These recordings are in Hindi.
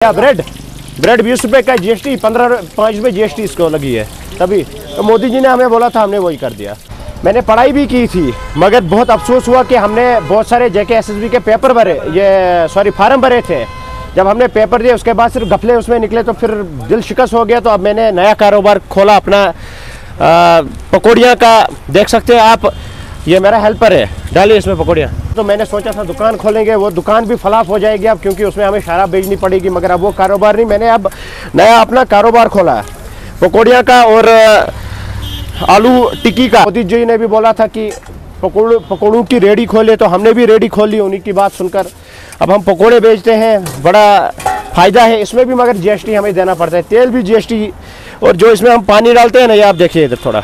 क्या ब्रेड 20 रुपए का जीएसटी 5 रुपए जीएसटी इसको लगी है। तभी तो मोदी जी ने हमें बोला था, हमने वही कर दिया। मैंने पढ़ाई भी की थी, मगर बहुत अफसोस हुआ कि हमने बहुत सारे जेके एसएसबी के पेपर भरे, फार्म भरे थे। जब हमने पेपर दिए उसके बाद सिर्फ गफले उसमें निकले तो फिर दिल शिकस्त हो गया। तो अब मैंने नया कारोबार खोला अपना, पकौड़ियाँ का। देख सकते हैं आप, ये मेरा हेल्पर है, डालिए इसमें पकौड़ियाँ। तो मैंने सोचा था दुकान खोलेंगे, वो दुकान भी फलाफ हो जाएगी अब, क्योंकि उसमें हमें शराब बेचनी पड़ेगी। मगर अब वो कारोबार नहीं, मैंने अब नया अपना कारोबार खोला है पकौड़ियाँ का और आलू टिक्की का। मोदी जी ने भी बोला था कि पकौड़ों की रेडी खोले, तो हमने भी रेडी खोल ली उन्हीं की बात सुनकर। अब हम पकौड़े बेचते हैं, बड़ा फ़ायदा है इसमें भी, मगर जीएसटी हमें देना पड़ता है। तेल भी जीएसटी, और जो इसमें हम पानी डालते हैं ना, ये आप देखिए इधर थोड़ा,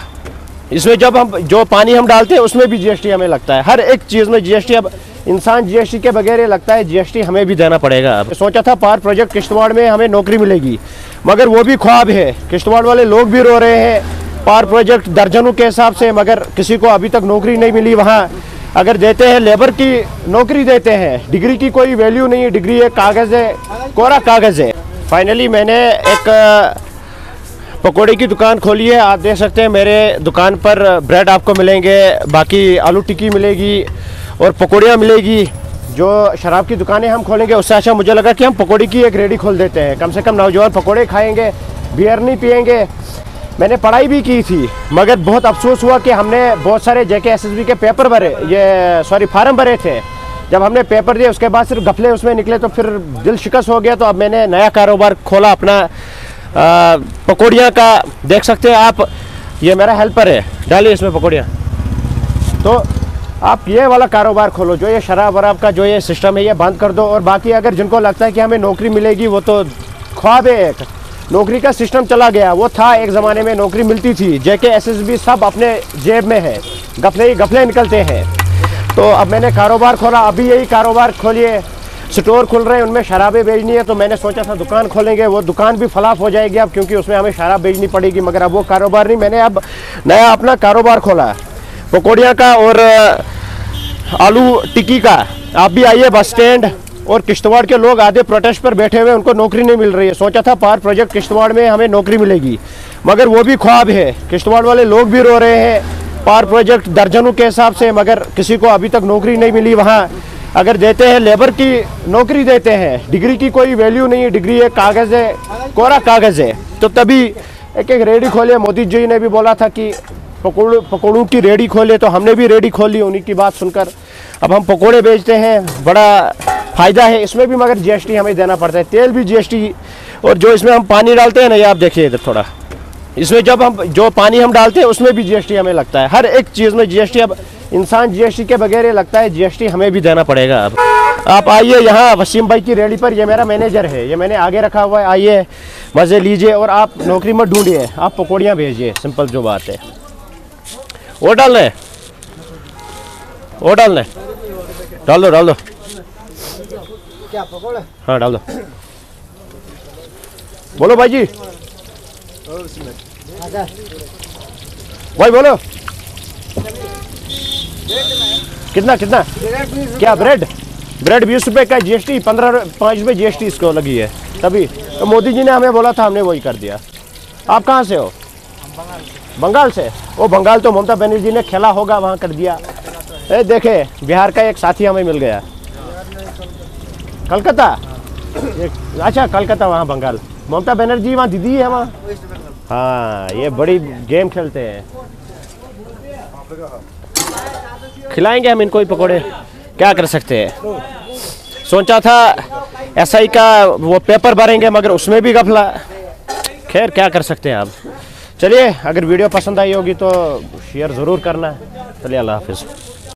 इसमें जब हम जो पानी हम डालते हैं उसमें भी जीएसटी हमें लगता है। हर एक चीज़ में जीएसटी। अब इंसान जीएसटी के बगैर लगता है जीएसटी हमें भी देना पड़ेगा। अब सोचा था पावर प्रोजेक्ट किश्तवाड़ में हमें नौकरी मिलेगी, मगर वो भी ख्वाब है। किश्तवाड़ वाले लोग भी रो रहे हैं, पावर प्रोजेक्ट दर्जनों के हिसाब से, मगर किसी को अभी तक नौकरी नहीं मिली। वहाँ अगर देते हैं लेबर की नौकरी देते हैं, डिग्री की कोई वैल्यू नहीं है। डिग्री एक कागज़ है, कोरा कागज़ है। फाइनली मैंने एक पकौड़े की दुकान खोली है। आप देख सकते हैं मेरे दुकान पर ब्रेड आपको मिलेंगे, बाकी आलू टिक्की मिलेगी और पकौड़ियाँ मिलेगी। जो शराब की दुकानें हम खोलेंगे उससे अच्छा मुझे लगा कि हम पकौड़ी की एक रेडी खोल देते हैं। कम से कम नौजवान पकौड़े खाएंगे, बियर नहीं पिएंगे। मैंने पढ़ाई भी की थी, मगर बहुत अफसोस हुआ कि हमने बहुत सारे जेके एसएसबी के पेपर भरे, फार्म भरे थे। जब हमने पेपर दिए उसके बाद सिर्फ गफले उसमें निकले तो फिर दिल शिकस्त हो गया। तो अब मैंने नया कारोबार खोला अपना, पकौड़ियाँ का। देख सकते हैं आप, ये मेरा हेल्पर है, डालिए इसमें पकौड़ियाँ। तो आप ये वाला कारोबार खोलो, जो ये शराब वराब का जो ये सिस्टम है ये बंद कर दो। और बाकी अगर जिनको लगता है कि हमें नौकरी मिलेगी, वो तो ख्वाब है। एक नौकरी का सिस्टम चला गया, वो था एक ज़माने में नौकरी मिलती थी। जेके एसएसबी सब अपने जेब में है, गफले ही गफले निकलते हैं। तो अब मैंने कारोबार खोला, अभी यही कारोबार खोलिए। स्टोर खुल रहे हैं, उनमें शराबें बेचनी है। तो मैंने सोचा था दुकान खोलेंगे, वो दुकान भी फलाफ हो जाएगी अब, क्योंकि उसमें हमें शराब बेचनी पड़ेगी। मगर अब वो कारोबार नहीं, मैंने अब नया अपना कारोबार खोला है पकौड़ियाँ का और आलू टिक्की का। आप भी आइए बस स्टैंड। और किश्तवाड़ के लोग आधे प्रोटेस्ट पर बैठे हुए, उनको नौकरी नहीं मिल रही है। सोचा था पावर प्रोजेक्ट किश्तवाड़ में हमें नौकरी मिलेगी, मगर वो भी ख्वाब है। किश्तवाड़ वाले लोग भी रो रहे हैं, पावर प्रोजेक्ट दर्जनों के हिसाब से, मगर किसी को अभी तक नौकरी नहीं मिली। वहाँ अगर देते हैं लेबर की नौकरी देते हैं, डिग्री की कोई वैल्यू नहीं है। डिग्री एक कागज़ है, कोरा कागज़ है। तो तभी एक रेडी खोले। मोदी जी ने भी बोला था कि पकौड़ों की रेडी खोले, तो हमने भी रेडी खोल ली उन्हीं की बात सुनकर। अब हम पकौड़े बेचते हैं, बड़ा फ़ायदा है इसमें भी, मगर जीएसटी हमें देना पड़ता है। तेल भी जीएसटी, और जो इसमें हम पानी डालते हैं ना, ये आप देखिए इधर थोड़ा, इसमें जब हम जो पानी हम डालते हैं उसमें भी जीएसटी हमें लगता है। हर एक चीज़ में जीएसटी। अब इंसान जीएसटी के बगैर लगता है जीएसटी हमें भी देना पड़ेगा। अब आप आइए यहाँ वसीम भाई की रेडी पर, ये मेरा मैनेजर है, ये मैंने आगे रखा हुआ है। आइए मज़े लीजिए, और आप नौकरी मत ढूंढिए, आप पकौड़ियाँ भेजिए। सिंपल जो बात है। वो डालना है, वो डालना है, डाल दो डाल दो। क्या पकौड़ा? हाँ डाल दो। बोलो भाई जी, भाई बोलो कितना कितना? क्या ब्रेड 20 रुपए का जीएसटी 5 रुपए जीएसटी इसको लगी है। तभी तो मोदी जी ने हमें बोला था, हमने वही कर दिया। आप कहाँ से हो? बंगाल से। वो बंगाल तो ममता बनर्जी ने खेला होगा, वहाँ कर दिया। देखे बिहार का एक साथी हमें मिल गया, कलकत्ता। अच्छा कलकत्ता, वहाँ बंगाल। ममता बनर्जी वहाँ दीदी है वहाँ। हाँ, ये बड़ी गेम खेलते हैं। खिलाएंगे हम इनको ही पकौड़े, क्या कर सकते हैं। सोचा था एसआई का वो पेपर भरेंगे, मगर उसमें भी गफला। खैर क्या कर सकते हैं आप। चलिए, अगर वीडियो पसंद आई होगी तो शेयर ज़रूर करना। चलिए, अल्लाह हाफिज़।